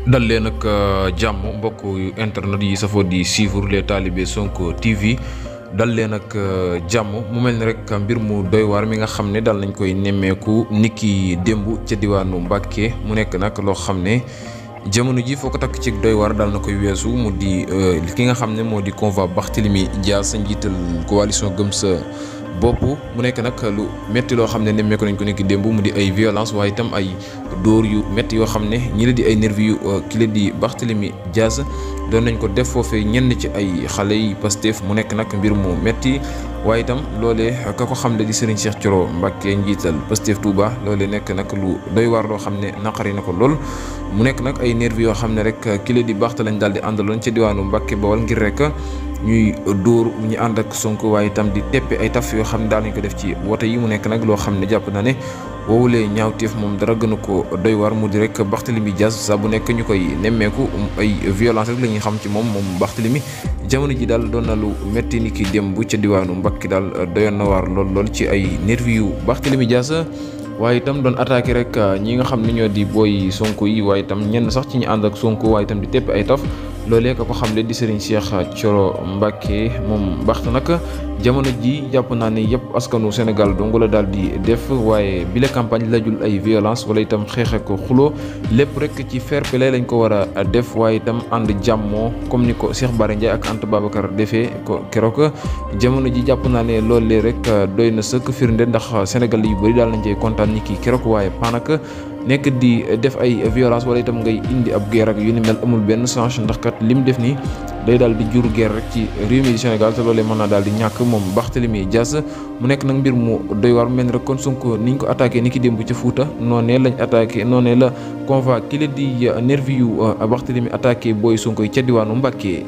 dal leen ak jàmm mbokk internet yi safoo di suivre les talibé Sonko TV dal leen ak jàmm mu mel ni rek mbir mu doy waar mi nga xam ne dal nañ koy nemmeeku niki démb ca diwaanu Mbàkke mu nekk nag loo xam ne jamono ji foo ko takk ci doy waar dal na koy weesu mu di ki nga xam ne moo di convoi Barthélémy Dias njiital coalition Gëm Sa Bopp mu nekk nag lu métti loo xam ne nemmeeku nañ ko nekk démb mu di ay violence waaye itam ay dóor yu métti yoo xam ne ñi la di ay nervi yu ki la di Barthélémy Dias doon nañ ko def foofee ñenn ci ay xale yi Pastef mu nekk nag mbir mu métti waaye itam loolee ka ko xam ne di Serigne Cheikh Thioro Mbacké njiital Pastef Touba loolee nekk nag lu doy waar loo xam ne naqari na ko lool mu nekk nag ay nervi yoo xam ne rek ki la di Barth lañ daal di àndaloon ca diwaanu Mbacké Bawol ngir rek ñuy dóor ñu ànd ak Sonko waaye itam di teppe ay taf yoo xam ne daal nañ ko def ci wote yi mu nekk nag loo xam ne jàpp na ne woowulee ñaawteef moom dara gën a ko doy war mu di rek Barthélémy Dias saa bu nekk ñu koy nemmeeku ay violence rek la ñuy xam ci moom Barthélémy jamono ji daal doon na lu métti ni ki démb ca diwaanu Mbàkke daal doyoon na waar lool ci ay nervi yu Barthélémy Dias waaye itam doon attaqué rek ñi nga xam ne ñoo di booy Sonko yi waaye itam ñenn sax ci ñu ànd ak Sonko waaye itam di tepp ay taf loolee ka ko xam le di Serigne Cheikh Thioro Mbacké moom Barth nag jamono ji jàpp naa ne yëpp askanu Sénégal dong la daal di def waaye bile campagne lajul ay violence wala itam xeex ak xuloo lépp rek ci fair play lañ ko war a def waaye itam ànd jàmmoo comme ni ko Cheikh Bara Ndiaye ak Anta Babacar defee ko keroog jamono ji jàpp naa ne loolee rek doy na sëkk firnde ndax Sénégal yu bëri daal nañ cey kontaan ni kii keroog waaye panak nekk di def ay violence wala itam ngay indi ab guerre ak yu ni mel amul benn change ndax kat lim def nii day daal di jur guerre rek ci réew mi di Sénégal te loolee mën naa daal di ñàkk moom Barthélémy Dias mu nekk nag mbir mu doy waar mel ni rek kon Sonko niñ ko attaqué ni ki démb ca Fuuta noonee lañ attaqué noonee la convoi ki la di nervi yu Barthélémy attaqué booy Sonko yi ca diwaanu Mbàkke